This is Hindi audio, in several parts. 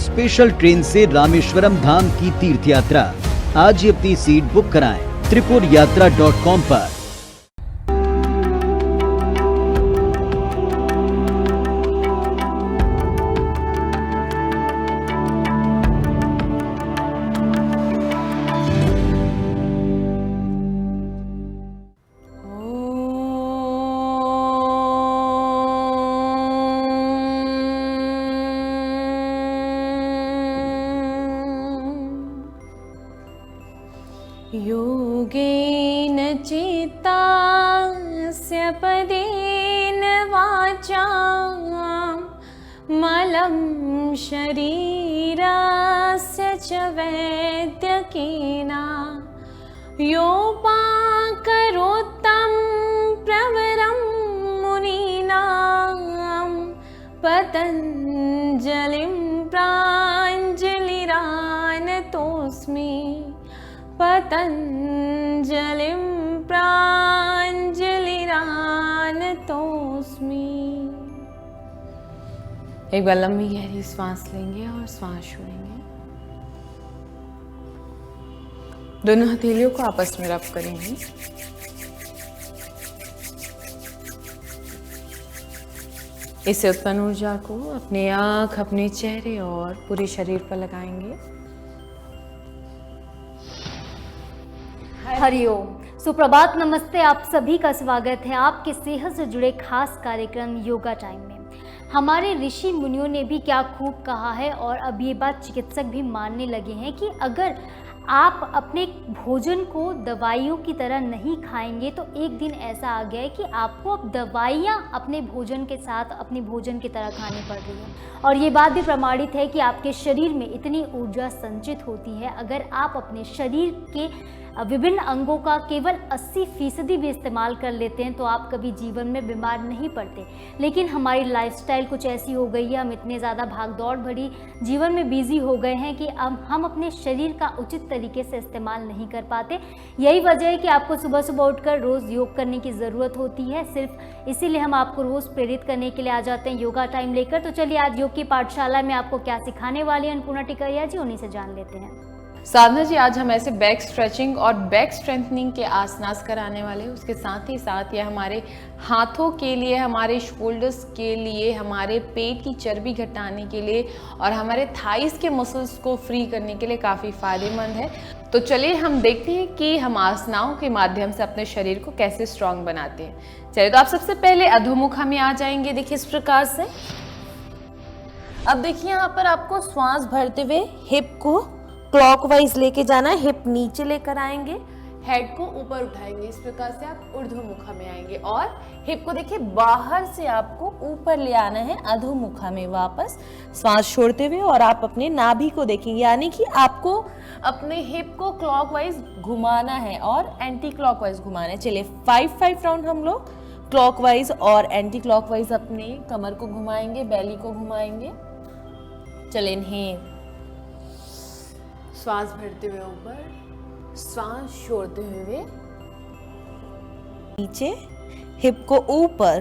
स्पेशल ट्रेन से रामेश्वरम धाम की तीर्थ यात्रा। आज ही अपनी सीट बुक कराएं त्रिपुरयात्रा.com पर। योगेन चित्तस्य पदेन वाचा मलं शरीरस्य च वैद्यकेन योपाकरोत्तं प्रवरं मुनीनां पतञ्जलिं प्राञ्जलिरानतोऽस्मि पतञ्जलिं प्राञ्जलिरानतोऽस्मि। एक बार लंबी गहरी सांस लेंगे और सांस छोड़ेंगे। दोनों हथेलियों को आपस में रब करेंगे। इससे उत्पन्न ऊर्जा को अपनी आँख, अपने चेहरे और पूरे शरीर पर लगाएंगे। हरिओम, सुप्रभात, नमस्ते। आप सभी का स्वागत है आपके सेहत से जुड़े खास कार्यक्रम योगा टाइम में। हमारे ऋषि मुनियों ने भी क्या खूब कहा है और अब ये बात चिकित्सक भी मानने लगे हैं कि अगर आप अपने भोजन को दवाइयों की तरह नहीं खाएंगे तो एक दिन ऐसा आ गया है कि आपको अब दवाइयाँ अपने भोजन के साथ अपने भोजन की तरह खानी पड़ रही हैं। और ये बात भी प्रमाणित है कि आपके शरीर में इतनी ऊर्जा संचित होती है, अगर आप अपने शरीर के विभिन्न अंगों का केवल 80% भी इस्तेमाल कर लेते हैं तो आप कभी जीवन में बीमार नहीं पड़ते। लेकिन हमारी लाइफस्टाइल कुछ ऐसी हो गई है, हम इतने ज़्यादा भागदौड़ भरी जीवन में बिजी हो गए हैं कि हम अपने शरीर का उचित तरीके से इस्तेमाल नहीं कर पाते। यही वजह है कि आपको सुबह सुबह उठकर रोज़ योग करने की ज़रूरत होती है। सिर्फ इसीलिए हम आपको रोज़ प्रेरित करने के लिए आ जाते हैं योगा टाइम लेकर। तो चलिए आज योग की पाठशाला में आपको क्या सिखाने वाली है अन्नपूर्णा टिकरिया जी, उन्हीं से जान लेते हैं। साधना जी, आज हम ऐसे बैक स्ट्रेचिंग और बैक स्ट्रेंथनिंग के आसनास कराने वाले हैं। उसके साथ ही साथ ये हमारे हाथों के लिए, हमारे शोल्डर्स के लिए, हमारे पेट की चर्बी घटाने के लिए और हमारे थाइस के मसल्स को फ्री करने के लिए काफ़ी फायदेमंद है। तो चलिए हम देखते हैं कि हम आसनाओं के माध्यम से अपने शरीर को कैसे स्ट्रांग बनाते हैं। चलिए, तो आप सबसे पहले अधोमुखा में आ जाएंगे। देखिए इस प्रकार से। अब देखिए यहाँ पर आपको श्वास भरते हुए हिप को क्लॉकवाइज लेके जाना है। हिप नीचे लेकर आएंगे, हेड को ऊपर उठाएंगे। इस प्रकार से आप ऊर्ध्वमुखा में आएंगे और हिप को देखिए बाहर से आपको ऊपर ले आना है अधोमुखा में वापस श्वास छोड़ते हुए। और आप अपने नाभि को देखेंगे, यानी कि आपको अपने हिप को क्लॉकवाइज घुमाना है और एंटी क्लॉकवाइज घुमाना है। चलिए 5 राउंड हम लोग क्लॉकवाइज और एंटी क्लॉकवाइज अपने कमर को घुमाएंगे, बेली को घुमाएंगे। चलिए इनहेल, श्वास भरते हुए ऊपर, श्वास छोड़ते हुए नीचे, हिप को ऊपर।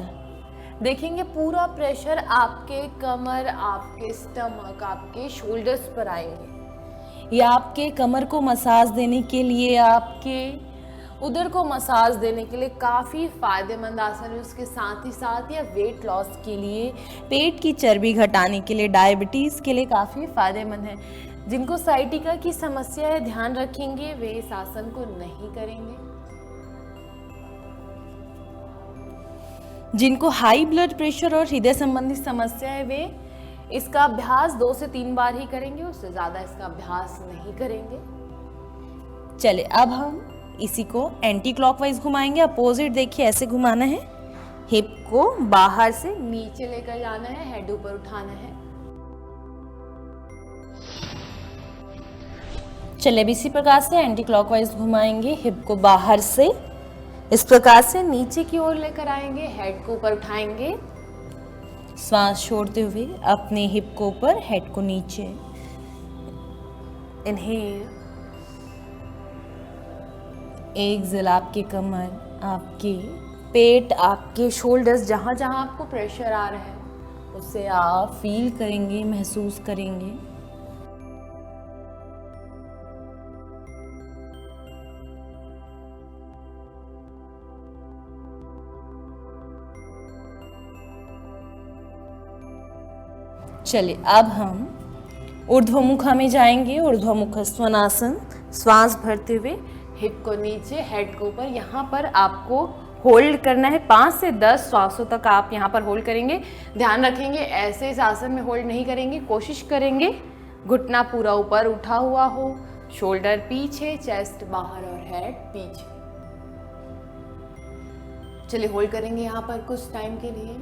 देखेंगे पूरा प्रेशर आपके कमर, आपके स्टमक, आपके शोल्डर्स पर आएंगे। या आपके कमर को मसाज देने के लिए, आपके उदर को मसाज देने के लिए काफ़ी फायदेमंद आसन है। उसके साथ ही साथ या वेट लॉस के लिए, पेट की चर्बी घटाने के लिए, डायबिटीज़ के लिए काफ़ी फायदेमंद है। जिनको साइटिका की समस्या है, ध्यान रखेंगे वे इस आसन को नहीं करेंगे। जिनको हाई ब्लड प्रेशर और हृदय संबंधी समस्या है वे इसका अभ्यास 2 से 3 बार ही करेंगे, उससे ज़्यादा इसका अभ्यास नहीं करेंगे। चले अब हम इसी को एंटी क्लॉकवाइज घुमाएंगे। अपोजिट देखिए ऐसे घुमाना है, हिप को बाहर से नीचे लेकर जाना है, हेड ऊपर उठाना है। चलिए अब इसी प्रकार से एंटी क्लॉकवाइज घुमाएंगे, हिप को बाहर से इस प्रकार से नीचे की ओर लेकर आएंगे, हेड को ऊपर उठाएंगे, श्वास छोड़ते हुए अपने हिप को ऊपर, हेड को नीचे। इनहेल, एक्सहेल, आपके कमर, आपके पेट, आपके शोल्डर्स, जहाँ जहाँ आपको प्रेशर आ रहा है उसे आप फील करेंगे, महसूस करेंगे। चलिए अब हम ऊर्ध्वमुखा में जाएंगे। ऊर्ध्वमुख स्वनासन, श्वास भरते हुए हिप को नीचे, हेड को ऊपर। यहाँ पर आपको होल्ड करना है 5 से 10 श्वासों तक आप यहाँ पर होल्ड करेंगे। ध्यान रखेंगे ऐसे इस आसन में होल्ड नहीं करेंगे, कोशिश करेंगे घुटना पूरा ऊपर उठा हुआ हो, शोल्डर पीछे, चेस्ट बाहर और हेड पीछे। चलिए होल्ड करेंगे यहाँ पर कुछ टाइम के लिए।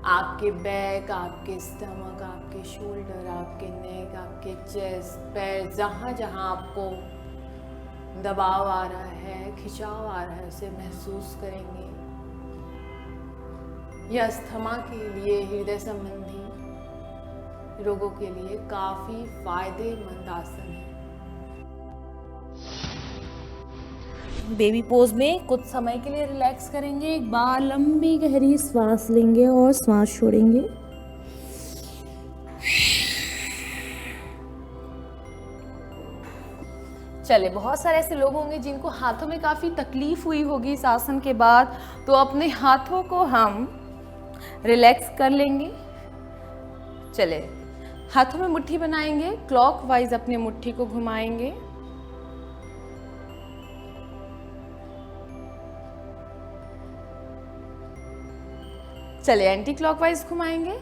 आपके बैक, आपके स्टमक, आपके शोल्डर, आपके नेक, आपके चेस्ट, पैर, जहाँ जहाँ आपको दबाव आ रहा है, खिंचाव आ रहा है, उसे महसूस करेंगे। यह अस्थमा के लिए, हृदय संबंधी रोगों के लिए काफी फायदेमंद आसन है। बेबी पोज में कुछ समय के लिए रिलैक्स करेंगे। एक बार लंबी गहरी सांस लेंगे और सांस छोड़ेंगे। चले, बहुत सारे ऐसे लोग होंगे जिनको हाथों में काफ़ी तकलीफ हुई होगी इस आसन के बाद, तो अपने हाथों को हम रिलैक्स कर लेंगे। चले, हाथों में मुट्ठी बनाएंगे, क्लॉकवाइज अपने मुट्ठी को घुमाएंगे। चले, एंटी क्लॉकवाइज घुमाएंगे।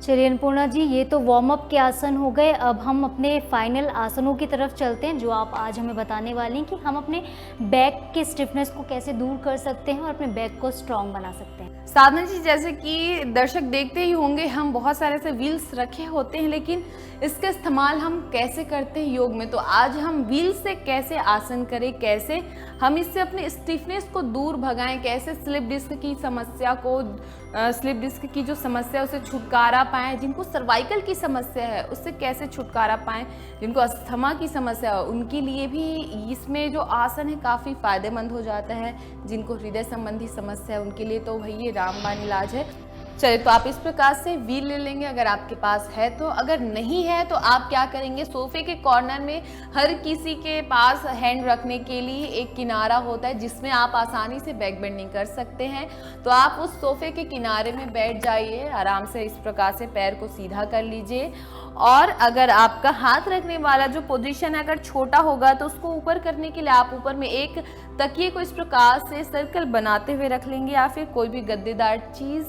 चलिए अन्नपूर्णा जी, ये तो वार्म अप के आसन हो गए। अब हम अपने फाइनल आसनों की तरफ चलते हैं जो आप आज हमें बताने वाली हैं कि हम अपने बैक के स्टिफनेस को कैसे दूर कर सकते हैं और अपने बैक को स्ट्रॉन्ग बना सकते हैं। साधना जी, जैसे कि दर्शक देखते ही होंगे, हम बहुत सारे ऐसे व्हील्स रखे होते हैं, लेकिन इसका इस्तेमाल हम कैसे करते हैं योग में। तो आज हम व्हील से कैसे आसन करें, कैसे हम इससे अपने स्टिफनेस को दूर भगाएं, कैसे स्लिप डिस्क की समस्या को, स्लिप डिस्क की जो समस्या है उसे छुटकारा पाएं, जिनको सर्वाइकल की समस्या है उससे कैसे छुटकारा पाएं, जिनको अस्थमा की समस्या है उनके लिए भी इसमें जो आसन है काफ़ी फायदेमंद हो जाता है। जिनको हृदय संबंधी समस्या है उनके लिए तो वही रामबाण इलाज है। चलिए, तो आप इस प्रकार से व्हील ले लेंगे अगर आपके पास है तो। अगर नहीं है तो आप क्या करेंगे, सोफे के कॉर्नर में हर किसी के पास हैंड रखने के लिए एक किनारा होता है जिसमें आप आसानी से बैक बेंडिंग कर सकते हैं। तो आप उस सोफे के किनारे में बैठ जाइए, आराम से इस प्रकार से पैर को सीधा कर लीजिए। और अगर आपका हाथ रखने वाला जो पोजीशन है अगर छोटा होगा तो उसको ऊपर करने के लिए आप ऊपर में एक तकिए को इस प्रकार से सर्कल बनाते हुए रख लेंगे, या फिर कोई भी गद्देदार चीज़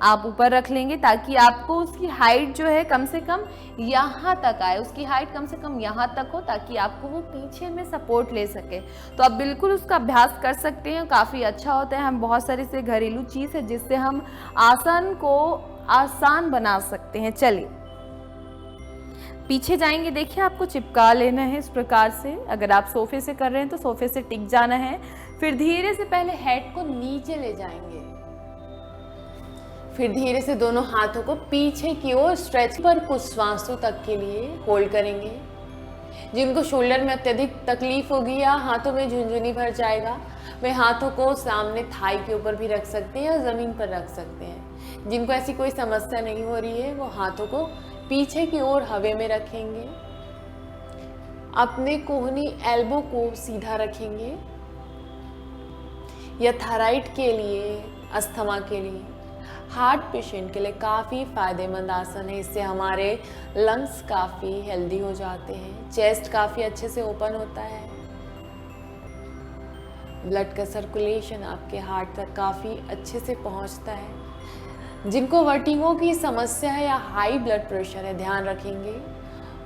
आप ऊपर रख लेंगे ताकि आपको उसकी हाइट जो है कम से कम यहाँ तक आए, उसकी हाइट कम से कम यहाँ तक हो, ताकि आपको वो पीछे में सपोर्ट ले सके। तो आप बिल्कुल उसका अभ्यास कर सकते हैं, काफ़ी अच्छा होता है। हम बहुत सारी से घरेलू चीज़ है जिससे हम आसन को आसान बना सकते हैं। चलिए पीछे जाएंगे, देखिए आपको चिपका लेना है इस प्रकार से। अगर आप सोफे से कर रहे हैं तो सोफे से टिक जाना है। फिर धीरे से पहले हेड को नीचे ले जाएंगे, फिर धीरे से दोनों हाथों को पीछे की ओर स्ट्रेच पर कुछ श्वासों तक के लिए होल्ड करेंगे। जिनको शोल्डर में अत्यधिक तकलीफ होगी या हाथों में झुंझुनी भर जाएगा, वे हाथों को सामने थाई के ऊपर भी रख सकते हैं या ज़मीन पर रख सकते हैं। जिनको ऐसी कोई समस्या नहीं हो रही है वो हाथों को पीछे की ओर हवा में रखेंगे। अपने कोहनी एल्बो को सीधा रखेंगे। यह थायराइड के लिए, अस्थमा के लिए, हार्ट पेशेंट के लिए काफ़ी फायदेमंद आसन है। इससे हमारे लंग्स काफ़ी हेल्दी हो जाते हैं, चेस्ट काफ़ी अच्छे से ओपन होता है, ब्लड का सर्कुलेशन आपके हार्ट तक काफ़ी अच्छे से पहुंचता है। जिनको वर्टिगो की समस्या है या हाई ब्लड प्रेशर है, ध्यान रखेंगे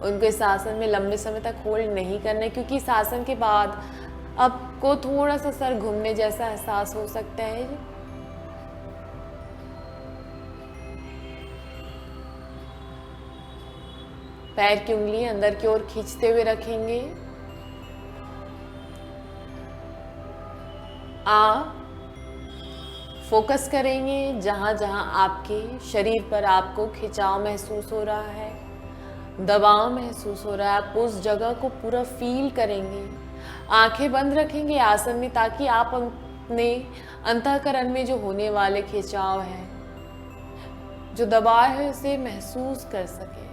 उनको इस आसन में लंबे समय तक होल्ड नहीं करना है, क्योंकि इस आसन के बाद आपको थोड़ा सा सर घूमने जैसा एहसास हो सकता है। पैर की उंगली अंदर की ओर खींचते हुए रखेंगे। फोकस करेंगे जहां जहां आपके शरीर पर आपको खिंचाव महसूस हो रहा है, दबाव महसूस हो रहा है, आप उस जगह को पूरा फील करेंगे। आंखें बंद रखेंगे आसन में, ताकि आप अपने अंतःकरण में जो होने वाले खिंचाव है, जो दबाव है, उसे महसूस कर सके।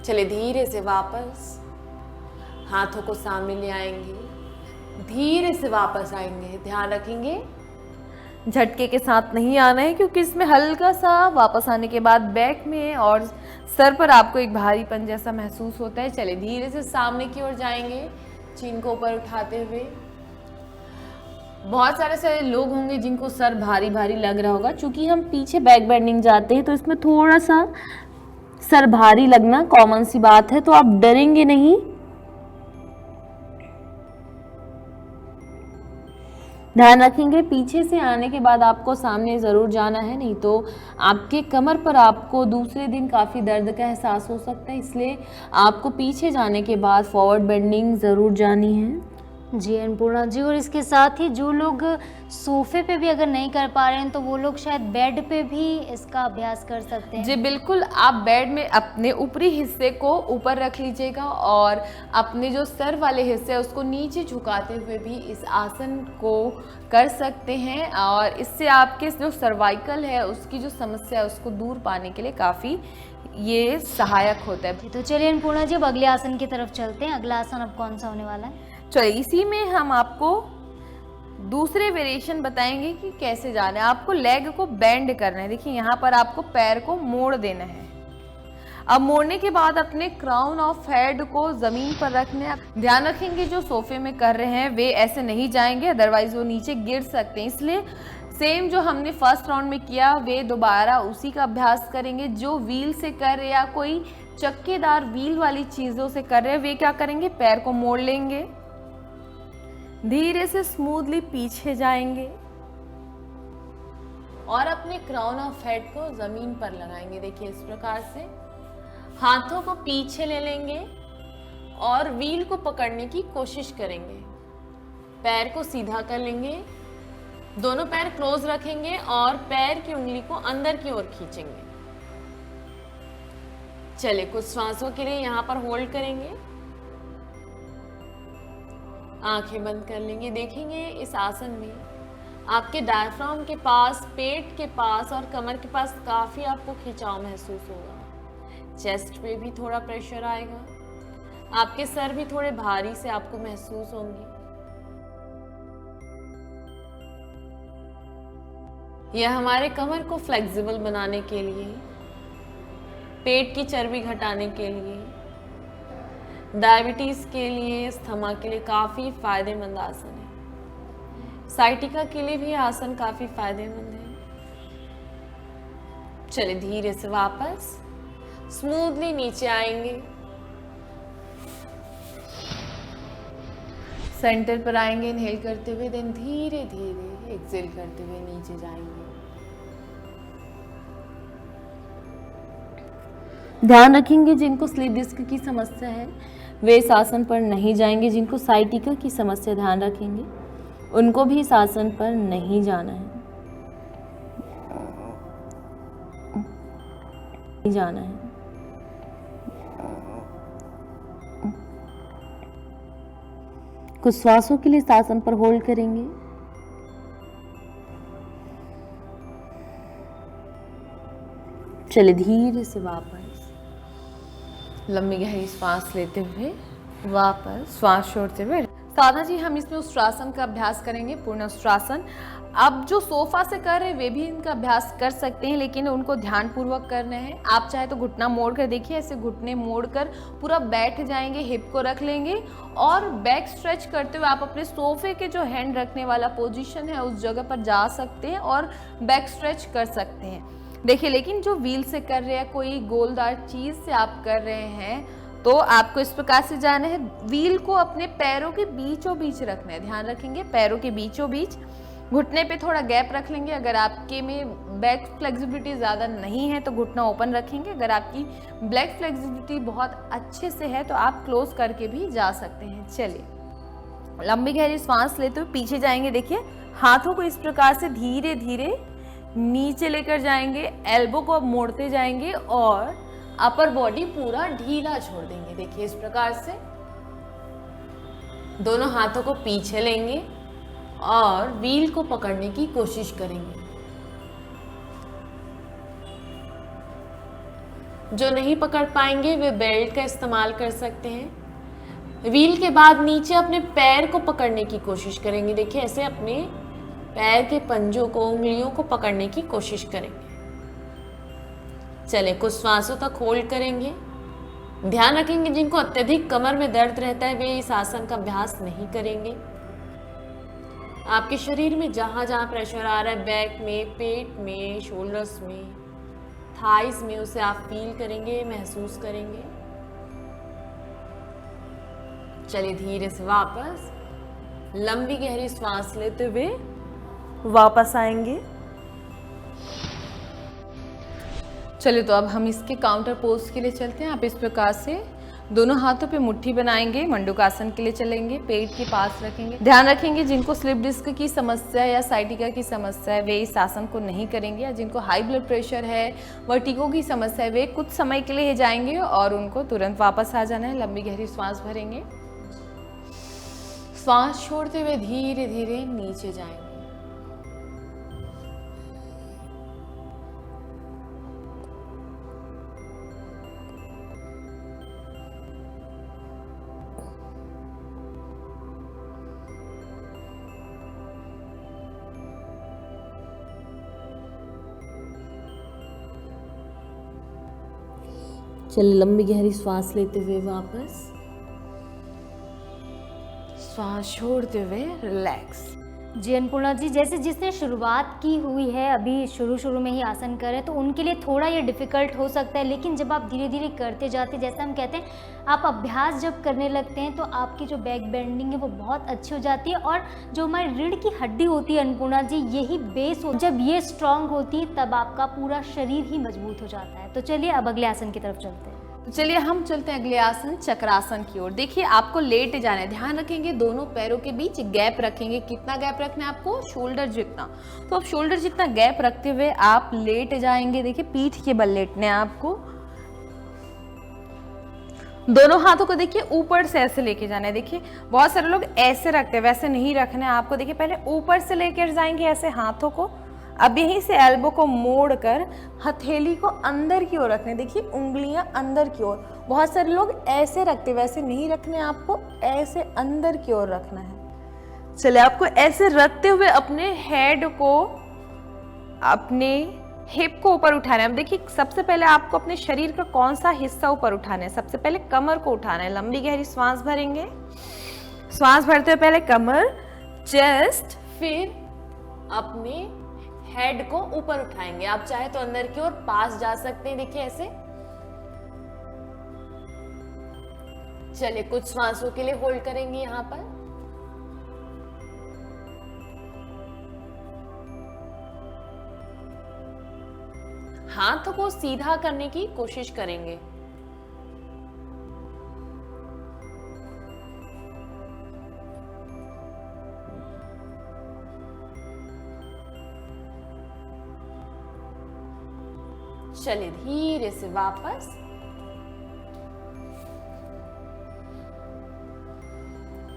चले धीरे से वापस हाथों को सामने ले आएंगे, धीरे से वापस आएंगे। ध्यान रखेंगे झटके के साथ नहीं आना है, क्योंकि इसमें हल्का सा वापस आने के बाद बैक में और सर पर आपको एक भारीपन जैसा महसूस होता है। चलिए धीरे से सामने की ओर जाएंगे, चीन को ऊपर उठाते हुए। बहुत सारे लोग होंगे जिनको सर भारी भारी लग रहा होगा, क्योंकि हम पीछे बैक बेंडिंग जाते हैं तो इसमें थोड़ा सा सर भारी लगना कॉमन सी बात है, तो आप डरेंगे नहीं। ध्यान रखेंगे पीछे से आने के बाद आपको सामने ज़रूर जाना है, नहीं तो आपके कमर पर आपको दूसरे दिन काफ़ी दर्द का एहसास हो सकता है। इसलिए आपको पीछे जाने के बाद फॉरवर्ड बेंडिंग ज़रूर जानी है। जी अन्नपूर्णा जी, और इसके साथ ही जो लोग सोफे पे भी अगर नहीं कर पा रहे हैं तो वो लोग शायद बेड पे भी इसका अभ्यास कर सकते हैं। जी बिल्कुल, आप बेड में अपने ऊपरी हिस्से को ऊपर रख लीजिएगा और अपने जो सर वाले हिस्से है उसको नीचे झुकाते हुए भी इस आसन को कर सकते हैं, और इससे आपके जो सर्वाइकल है उसकी जो समस्या है उसको दूर पाने के लिए काफ़ी ये सहायक होता है। तो चलिए अन्नपूर्णा जी, अब अगले आसन की तरफ चलते हैं। अगला आसन अब कौन सा होने वाला है? चलिए इसी में हम आपको दूसरे वेरिएशन बताएंगे कि कैसे जाना है। आपको लेग को बेंड करना है। देखिए यहाँ पर आपको पैर को मोड़ देना है। अब मोड़ने के बाद अपने क्राउन ऑफ हेड को जमीन पर रखना है। ध्यान रखेंगे जो सोफे में कर रहे हैं वे ऐसे नहीं जाएंगे, अदरवाइज वो नीचे गिर सकते हैं। इसलिए सेम जो हमने फर्स्ट राउंड में किया वे दोबारा उसी का अभ्यास करेंगे। जो व्हील से कर रहे या कोई चक्केदार व्हील वाली चीज़ों से कर रहे हैं वे क्या करेंगे, पैर को मोड़ लेंगे, धीरे से स्मूथली पीछे जाएंगे और अपने क्राउन ऑफ हेड को जमीन पर लगाएंगे। देखिए इस प्रकार से हाथों को पीछे ले लेंगे और व्हील को पकड़ने की कोशिश करेंगे। पैर को सीधा कर लेंगे, दोनों पैर क्लोज रखेंगे और पैर की उंगली को अंदर की ओर खींचेंगे। चलिए कुछ श्वासों के लिए यहाँ पर होल्ड करेंगे, आंखें बंद कर लेंगे। देखेंगे इस आसन में आपके डायफ्राम के पास, पेट के पास और कमर के पास काफी आपको खिंचाव महसूस होगा। चेस्ट पे भी थोड़ा प्रेशर आएगा, आपके सर भी थोड़े भारी से आपको महसूस होंगे। यह हमारे कमर को फ्लेक्सिबल बनाने के लिए, पेट की चर्बी घटाने के लिए, डायबिटीज के लिए, अस्थमा के लिए काफी फायदेमंद आसन है। साइटिका के लिए भी आसन काफी फायदेमंद है। चलिए धीरे से वापस स्मूथली नीचे आएंगे, सेंटर पर आएंगे इनहेल करते हुए, देन धीरे धीरे एक्सेल करते हुए नीचे जाएंगे। ध्यान रखेंगे जिनको स्लीप डिस्क की समस्या है वे इस आसन पर नहीं जाएंगे। जिनको साइटिका की समस्या ध्यान रखेंगे उनको भी इस आसन पर नहीं जाना है, नहीं जाना है। कुछ श्वासों के लिए इस आसन पर होल्ड करेंगे। चलिए धीरे से वापस लंबी गहरी सांस लेते हुए वापस श्वास छोड़ते हुए। साधना जी हम इसमें उष्ट्रासन का अभ्यास करेंगे, पूर्ण उष्ट्रासन। अब जो सोफा से कर रहे हैं वे भी इनका अभ्यास कर सकते हैं, लेकिन उनको ध्यान पूर्वक करना है। आप चाहे तो घुटना मोड़ कर देखिए, ऐसे घुटने मोड़ कर पूरा बैठ जाएंगे, हिप को रख लेंगे और बैक स्ट्रेच करते हुए आप अपने सोफे के जो हैंड रखने वाला पोजीशन है उस जगह पर जा सकते हैं और बैक स्ट्रेच कर सकते हैं। देखिए लेकिन जो व्हील से कर रहे हैं, कोई गोलदार चीज़ से आप कर रहे हैं तो आपको इस प्रकार से जाना है। व्हील को अपने पैरों के बीचों बीच रखना है। ध्यान रखेंगे पैरों के बीचों बीच, घुटने पे थोड़ा गैप रख लेंगे। अगर आपके में बैक फ्लेक्सिबिलिटी ज़्यादा नहीं है तो घुटना ओपन रखेंगे। अगर आपकी बैक फ्लेक्सिबिलिटी बहुत अच्छे से है तो आप क्लोज करके भी जा सकते हैं। चलिए लंबी गहरी सांस लेते हुए पीछे जाएंगे। देखिए हाथों को इस प्रकार से धीरे धीरे नीचे लेकर जाएंगे, एल्बो को अब मोड़ते जाएंगे और अपर बॉडी पूरा ढीला छोड़ देंगे। देखिए इस प्रकार से दोनों हाथों को पीछे लेंगे और व्हील को पकड़ने की कोशिश करेंगे। जो नहीं पकड़ पाएंगे वे बेल्ट का इस्तेमाल कर सकते हैं। व्हील के बाद नीचे अपने पैर को पकड़ने की कोशिश करेंगे। देखिए ऐसे अपने पैर के पंजों को, उंगलियों को पकड़ने की कोशिश करेंगे। चले कुछ श्वासों तक होल्ड करेंगे। ध्यान रखेंगे जिनको अत्यधिक कमर में दर्द रहता है वे इस आसन का अभ्यास नहीं करेंगे। आपके शरीर में जहां जहां प्रेशर आ रहा है, बैक में, पेट में, शोल्डर्स में, थाइस में, उसे आप फील करेंगे, महसूस करेंगे। चलिए धीरे से वापस लंबी गहरी सांस लेते हुए वापस आएंगे। चलिए तो अब हम इसके काउंटर पोज के लिए चलते हैं। आप इस प्रकार से दोनों हाथों पे मुट्ठी बनाएंगे, मंडूकासन के लिए चलेंगे, पेट के पास रखेंगे। ध्यान रखेंगे जिनको स्लिप डिस्क की समस्या या साइटिका की समस्या है वे इस आसन को नहीं करेंगे, या जिनको हाई ब्लड प्रेशर है, वर्टिगो की समस्या है वे कुछ समय के लिए जाएंगे और उनको तुरंत वापस आ जाना है। लंबी गहरी सांस भरेंगे, सांस छोड़ते हुए धीरे धीरे नीचे जाएंगे। चलिए लंबी गहरी सांस लेते हुए वापस, सांस छोड़ते हुए रिलैक्स। जी अन्नपूर्णा जी, जैसे जिसने शुरुआत की हुई है, अभी शुरू में ही आसन करें तो उनके लिए थोड़ा ये डिफ़िकल्ट हो सकता है, लेकिन जब आप धीरे धीरे करते जाते, जैसे हम कहते हैं आप अभ्यास जब करने लगते हैं तो आपकी जो बैक बेंडिंग है वो बहुत अच्छी हो जाती है, और जो हमारी रीढ़ की हड्डी होती है अन्नपूर्णा जी, यही बेस हो, जब ये स्ट्रांग होती है तब आपका पूरा शरीर ही मजबूत हो जाता है। तो चलिए अब अगले आसन की तरफ चलते हैं। तो चलिए हम चलते हैं अगले आसन चक्रासन की ओर। देखिए आपको लेट जाना है, ध्यान रखेंगे दोनों पैरों के बीच गैप रखेंगे। कितना गैप रखना है आपको? शोल्डर जितना। तो अब शोल्डर जितना गैप रखते हुए आप लेट जाएंगे। देखिए पीठ के बल लेटना है आपको। दोनों हाथों को देखिए ऊपर से ऐसे लेके जाना है। देखिए बहुत सारे लोग ऐसे रखते हैं, वैसे नहीं रखना है आपको। देखिए पहले ऊपर से लेकर जाएंगे ऐसे हाथों को। अब यहीं से एल्बो को मोड़कर हथेली को अंदर की ओर रखने। देखिए उंगलियां अंदर की ओर। बहुत सारे लोग ऐसे रखते, वैसे नहीं रखने, आपको ऐसे अंदर की ओर रखना है। चलिए आपको ऐसे रखते हुए अपने हेड को, अपने हिप को ऊपर उठाना है। अब देखिए सबसे पहले आपको अपने शरीर का कौन सा हिस्सा ऊपर उठाना है। सबसे पहले कमर को उठाना है। लंबी गहरी सांस भरेंगे। सांस भरते हुए पहले कमर, चेस्ट, फिर अपने हेड को ऊपर उठाएंगे। आप चाहे तो अंदर की ओर पास जा सकते हैं। देखिए ऐसे। चलिए कुछ सांसों के लिए होल्ड करेंगे यहां पर। हाथों को सीधा करने की कोशिश करेंगे। चलिए धीरे से वापस।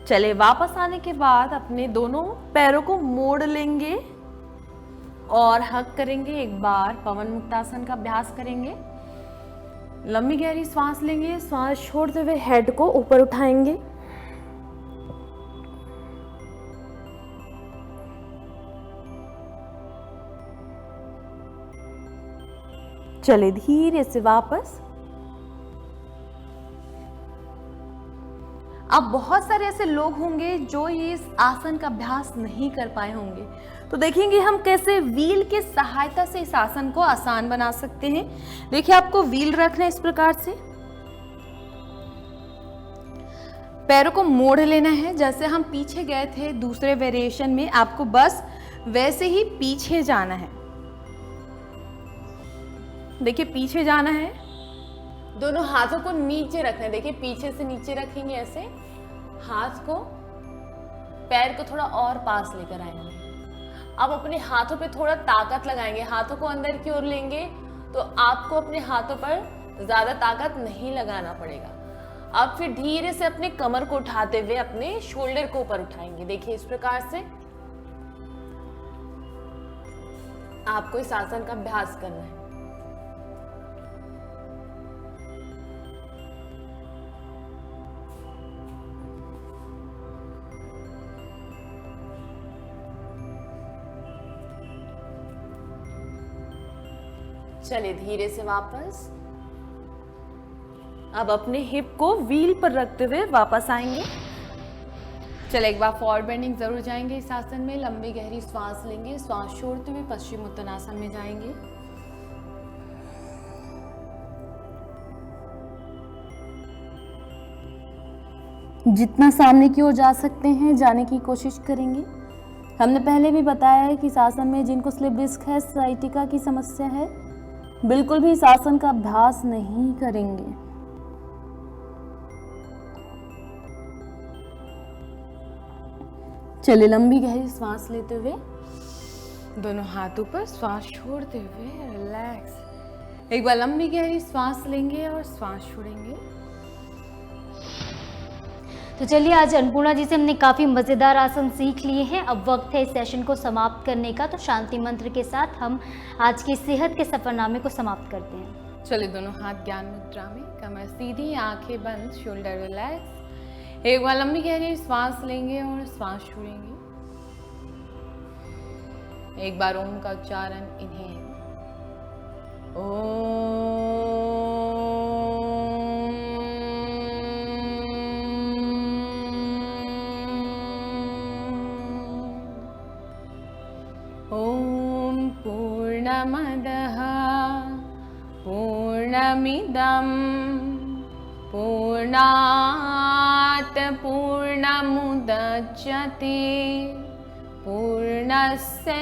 चलिए वापस आने के बाद अपने दोनों पैरों को मोड़ लेंगे और हक करेंगे। एक बार पवन मुक्तासन का अभ्यास करेंगे। लंबी गहरी सांस लेंगे। सांस छोड़ते हुए हेड को ऊपर उठाएंगे। चले धीरे से वापस। अब बहुत सारे ऐसे लोग होंगे जो इस आसन का अभ्यास नहीं कर पाए होंगे, तो देखेंगे हम कैसे व्हील के सहायता से इस आसन को आसान बना सकते हैं। देखिए आपको व्हील रखना है इस प्रकार से। पैरों को मोड़ लेना है। जैसे हम पीछे गए थे दूसरे वेरिएशन में, आपको बस वैसे ही पीछे जाना है। देखिए पीछे जाना है। दोनों हाथों को नीचे रखना है। देखिए पीछे से नीचे रखेंगे ऐसे। हाथ को, पैर को थोड़ा और पास लेकर आएंगे। अब अपने हाथों पे थोड़ा ताकत लगाएंगे। हाथों को अंदर की ओर लेंगे तो आपको अपने हाथों पर ज्यादा ताकत नहीं लगाना पड़ेगा। अब फिर धीरे से अपने कमर को उठाते हुए अपने शोल्डर को ऊपर उठाएंगे। देखिए इस प्रकार से आपको इस आसन का अभ्यास करना है। चलिए धीरे से वापस। अब अपने हिप को व्हील पर रखते हुए वापस आएंगे। चले एक बार फॉरवर्ड बेंडिंग जरूर जाएंगे इस आसन में। लंबी गहरी श्वास लेंगे, श्वास छोड़ते हुए पश्चिम उत्तानासन में जाएंगे। जितना सामने की ओर जा सकते हैं जाने की कोशिश करेंगे। हमने पहले भी बताया है कि इस आसन में जिनको स्लिप डिस्क है, साइटिका की समस्या है, बिल्कुल भी इस आसन का अभ्यास नहीं करेंगे। चलिए लंबी गहरी सांस लेते हुए दोनों हाथों पर श्वास छोड़ते हुए रिलैक्स। एक बार लंबी गहरी सांस लेंगे और श्वास छोड़ेंगे। तो चलिए आज अन्नपूर्णा जी से हमने काफ़ी मज़ेदार आसन सीख लिए हैं। अब वक्त है इस सेशन को समाप्त करने का। तो शांति मंत्र के साथ हम आज की सेहत के सफरनामे को समाप्त करते हैं। चलिए दोनों हाथ ज्ञान मुद्रा में, कमर सीधी, आंखें बंद, शोल्डर रिलैक्स। एक बार लंबी गहरी श्वास लेंगे और श्वास छोड़ेंगे। एक बार ओम का उच्चारण इन्हेल। ओम पूर्णमदः पूर्णमिदं पूर्णात् पूर्णमुदच्यते पूर्णस्य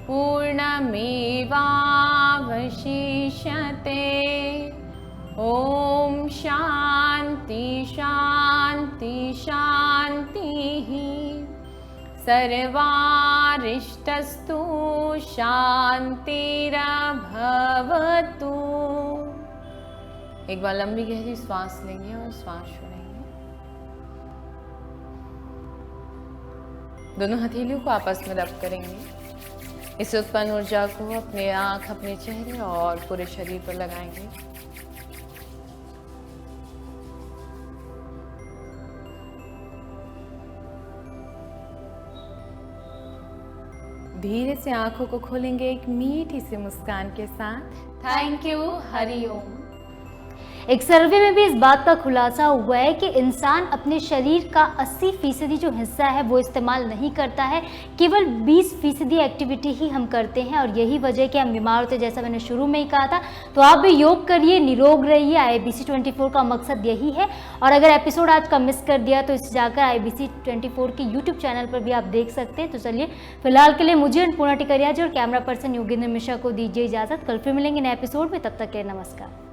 पूर्णमेवावशिष्यते। ओम शांति शांति शांतिः। सर्वारिष्टस्तु शांतिरभवतु। एक बार लंबी गहरी श्वास लेंगे और श्वास छोड़ेंगे। दोनों हथेलियों को आपस में रब करेंगे। इस उत्पन्न ऊर्जा को अपने आंख, अपने चेहरे और पूरे शरीर पर लगाएंगे। धीरे से आंखों को खोलेंगे एक मीठी सी मुस्कान के साथ। थैंक यू, हरि ओम। एक सर्वे में भी इस बात का खुलासा हुआ है कि इंसान अपने शरीर का 80% जो हिस्सा है वो इस्तेमाल नहीं करता है, केवल 20% एक्टिविटी ही हम करते हैं। और यही वजह है कि हम बीमार होते हैं, जैसा मैंने शुरू में ही कहा था। तो आप भी योग करिए, निरोग रहिए। IBC 24 का मकसद यही है। और अगर एपिसोड आज का मिस कर दिया तो इसे जाकर IBC 24 के यूट्यूब चैनल पर भी आप देख सकते हैं। तो चलिए फिलहाल के लिए मुझे अन्नपूर्णा टिकरिया जी और कैमरा पर्सन योगेंद्र मिश्रा को दीजिए इजाज़त। कल फिर मिलेंगे नए एपिसोड में, तब तक के नमस्कार।